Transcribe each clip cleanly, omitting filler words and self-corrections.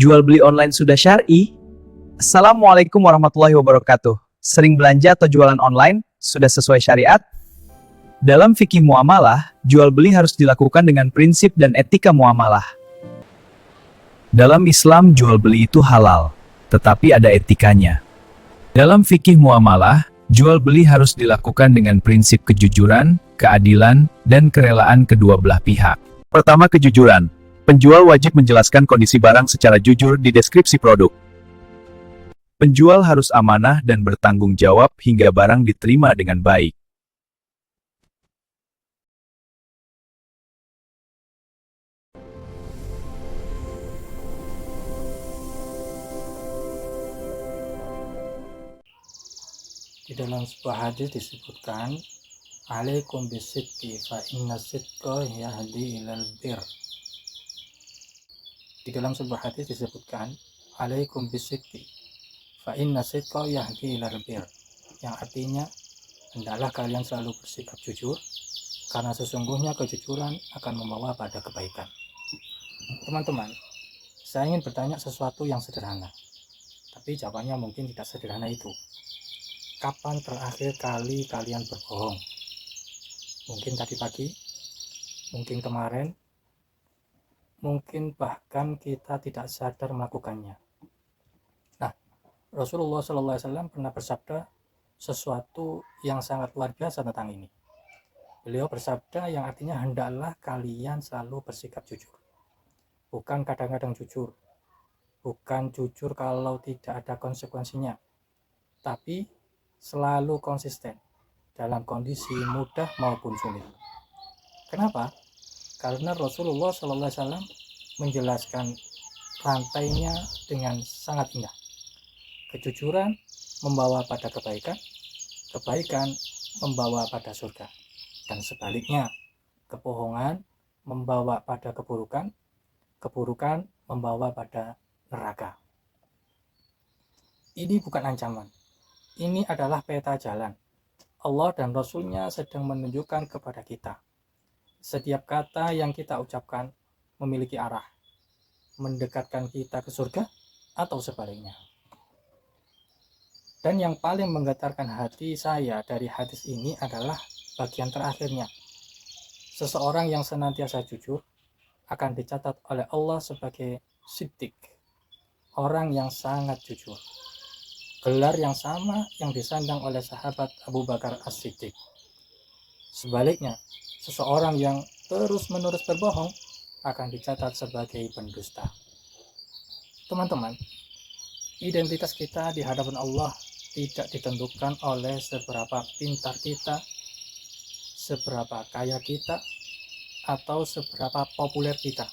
Jual beli online sudah syar'i? Assalamualaikum warahmatullahi wabarakatuh. Sering belanja atau jualan online sudah sesuai syariat? Dalam fikih muamalah, jual beli harus dilakukan dengan prinsip dan etika muamalah. Dalam Islam, jual beli itu halal, tetapi ada etikanya. Dalam fikih muamalah, jual beli harus dilakukan dengan prinsip kejujuran, keadilan, dan kerelaan kedua belah pihak. Pertama, kejujuran. Penjual wajib menjelaskan kondisi barang secara jujur di deskripsi produk. Penjual harus amanah dan bertanggung jawab hingga barang diterima dengan baik. Di dalam sebuah hadis disebutkan, alaikum bisidqi fa inna sidqa yahdi ilal bir. Di dalam sebuah hadis disebutkan, alaikum bisidqi fa inna sidqa yahdi ilal bir, yang artinya hendaklah kalian selalu bersikap jujur karena sesungguhnya kejujuran akan membawa pada kebaikan. Teman-teman, saya ingin bertanya sesuatu yang sederhana, tapi jawabannya mungkin tidak sederhana itu. Kapan terakhir kali kalian berbohong? Mungkin tadi pagi, mungkin kemarin, mungkin bahkan kita tidak sadar melakukannya. Nah, Rasulullah SAW pernah bersabda sesuatu yang sangat luar biasa tentang ini. Beliau bersabda yang artinya hendaklah kalian selalu bersikap jujur. Bukan kadang-kadang jujur, bukan jujur kalau tidak ada konsekuensinya, tapi selalu konsisten dalam kondisi mudah maupun sulit. Kenapa? Karena Rasulullah SAW menjelaskan rantainya dengan sangat indah. Kejujuran membawa pada kebaikan, kebaikan membawa pada surga, dan sebaliknya, kebohongan membawa pada keburukan, keburukan membawa pada neraka. Ini bukan ancaman. Ini adalah peta jalan. Allah dan Rasul-Nya sedang menunjukkan kepada kita. Setiap kata yang kita ucapkan memiliki arah, mendekatkan kita ke surga atau sebaliknya. Dan yang paling menggetarkan hati saya dari hadis ini adalah bagian terakhirnya. Seseorang yang senantiasa jujur akan dicatat oleh Allah sebagai siddiq, orang yang sangat jujur. Gelar yang sama yang disandang oleh sahabat Abu Bakar As-Siddiq. Sebaliknya, seseorang yang terus-menerus berbohong akan dicatat sebagai pendusta. Teman-teman, identitas kita di hadapan Allah tidak ditentukan oleh seberapa pintar kita, seberapa kaya kita, atau seberapa populer kita,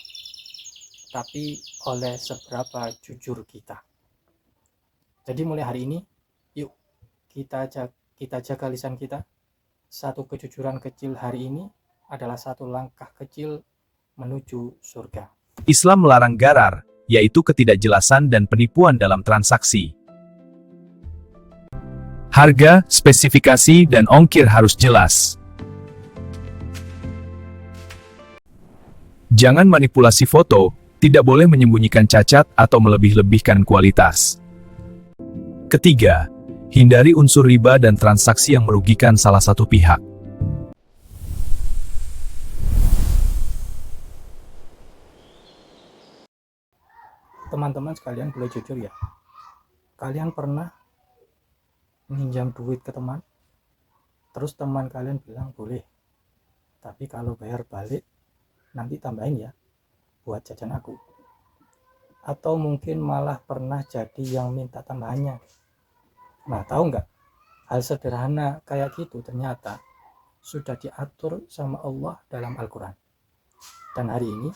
tapi oleh seberapa jujur kita. Jadi mulai hari ini, yuk kita jaga lisan kita. Satu kejujuran kecil hari ini adalah satu langkah kecil menuju surga. Islam melarang garar, yaitu ketidakjelasan dan penipuan dalam transaksi. Harga, spesifikasi, dan ongkir harus jelas. Jangan manipulasi foto, tidak boleh menyembunyikan cacat atau melebih-lebihkan kualitas. Ketiga, hindari unsur riba dan transaksi yang merugikan salah satu pihak. Teman-teman sekalian boleh jujur ya. Kalian pernah minjam duit ke teman, terus teman kalian bilang boleh, tapi kalau bayar balik nanti tambahin ya buat jajan aku. Atau mungkin malah pernah jadi yang minta tambahannya. Nah, tahu nggak? Hal sederhana kayak gitu ternyata sudah diatur sama Allah dalam Al-Quran. Dan hari ini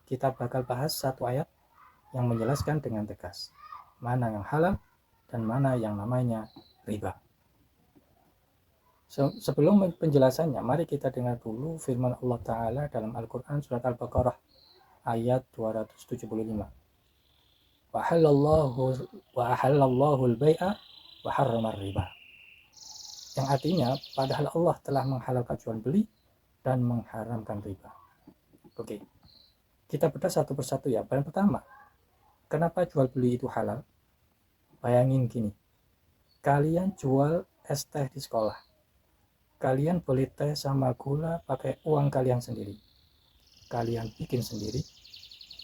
kita bakal bahas satu ayat yang menjelaskan dengan tegas mana yang halal dan mana yang namanya riba. Sebelum penjelasannya, mari kita dengar dulu firman Allah Ta'ala dalam Al-Quran surat Al-Baqarah ayat 275. Wa halallahu al-bai'a wa harramar riba. Yang artinya, padahal Allah telah menghalalkan jual beli dan mengharamkan riba. Oke, kita bedah satu persatu ya. Yang pertama, Kenapa jual beli itu halal? Bayangin gini, kalian jual es teh di sekolah. Kalian beli teh sama gula pakai uang kalian sendiri. Kalian bikin sendiri.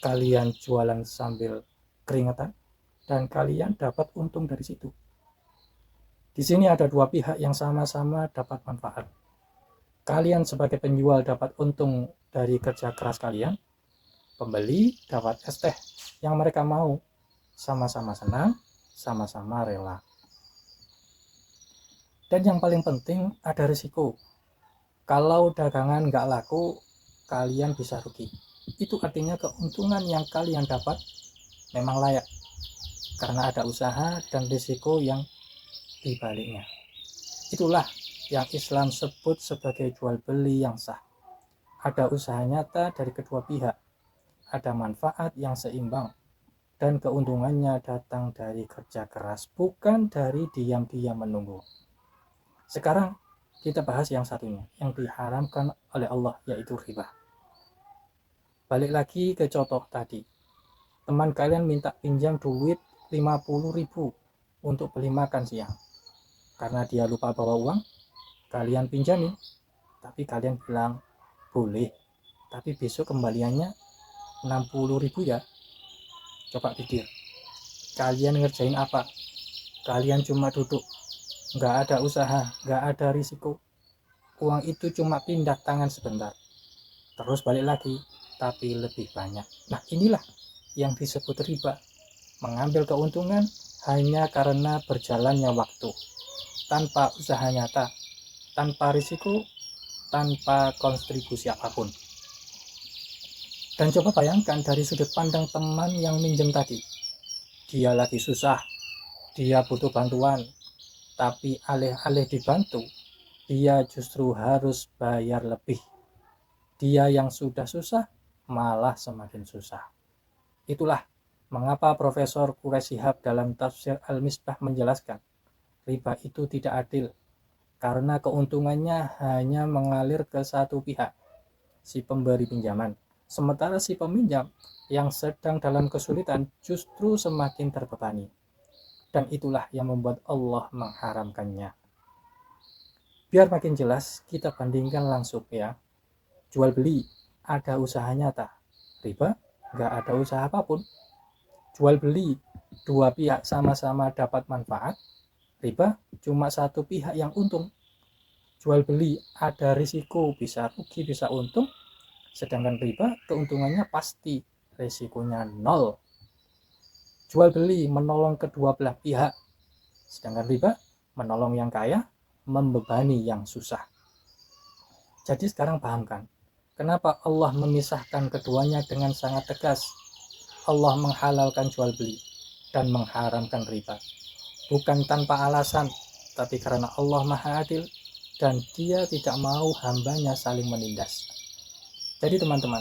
Kalian jualan sambil keringetan. Dan kalian dapat untung dari situ. Di sini ada dua pihak yang sama-sama dapat manfaat. Kalian sebagai penjual dapat untung dari kerja keras kalian. Pembeli dapat es teh yang mereka mau. Sama-sama senang, sama-sama rela. Dan yang paling penting ada risiko. Kalau dagangan nggak laku, kalian bisa rugi. Itu artinya keuntungan yang kalian dapat memang layak. Karena ada usaha dan risiko yang dibaliknya. Itulah yang Islam sebut sebagai jual beli yang sah. Ada usaha nyata dari kedua pihak. Ada manfaat yang seimbang. Dan keuntungannya datang dari kerja keras, bukan dari diam-diam menunggu. Sekarang kita bahas yang satunya, yang diharamkan oleh Allah, yaitu riba. Balik lagi ke contoh tadi. Teman kalian minta pinjam duit 50.000 untuk beli makan siang. Karena dia lupa bawa uang, kalian pinjamin. Tapi kalian bilang, boleh. Tapi besok kembaliannya 60.000 ya. Coba pikir, kalian ngerjain apa? Kalian cuma duduk, nggak ada usaha, nggak ada risiko. Uang itu cuma pindah tangan sebentar, terus balik lagi, tapi lebih banyak. Nah inilah yang disebut riba, mengambil keuntungan hanya karena berjalannya waktu, tanpa usaha nyata, tanpa risiko, tanpa kontribusi apapun. Dan coba bayangkan dari sudut pandang teman yang minjem tadi. Dia lagi susah, dia butuh bantuan, tapi alih-alih dibantu, dia justru harus bayar lebih. Dia yang sudah susah, malah semakin susah. Itulah mengapa Profesor Quraish Shihab dalam tafsir Al-Misbah menjelaskan, riba itu tidak adil, karena keuntungannya hanya mengalir ke satu pihak, si pemberi pinjaman. Sementara si peminjam yang sedang dalam kesulitan justru semakin terbebani. Dan itulah yang membuat Allah mengharamkannya. Biar makin jelas, kita bandingkan langsung ya. Jual beli, ada usaha nyata. Riba, nggak ada usaha apapun. Jual beli, dua pihak sama-sama dapat manfaat. Riba, cuma satu pihak yang untung. Jual beli, ada risiko, bisa rugi, bisa untung. Sedangkan riba keuntungannya pasti, resikonya nol. Jual beli menolong kedua belah pihak, sedangkan riba menolong yang kaya, membebani yang susah. Jadi sekarang paham kan, kenapa Allah memisahkan keduanya dengan sangat tegas. Allah menghalalkan jual beli dan mengharamkan riba. Bukan tanpa alasan, tapi karena Allah Maha Adil dan Dia tidak mau hambanya saling menindas. Jadi teman-teman,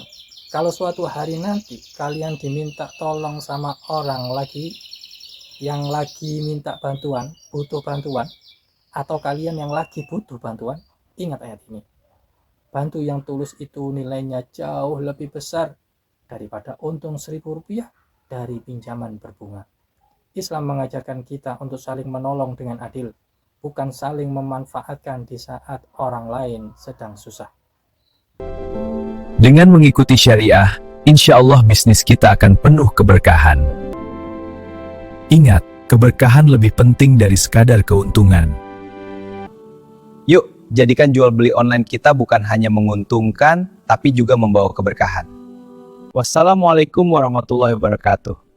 kalau suatu hari nanti kalian diminta tolong sama orang yang lagi minta bantuan, butuh bantuan, atau kalian yang lagi butuh bantuan, ingat ayat ini. Bantu yang tulus itu nilainya jauh lebih besar daripada untung Rp1.000 dari pinjaman berbunga. Islam mengajarkan kita untuk saling menolong dengan adil, bukan saling memanfaatkan di saat orang lain sedang susah. Dengan mengikuti syariah, insya Allah bisnis kita akan penuh keberkahan. Ingat, keberkahan lebih penting dari sekadar keuntungan. Yuk, jadikan jual beli online kita bukan hanya menguntungkan, tapi juga membawa keberkahan. Wassalamualaikum warahmatullahi wabarakatuh.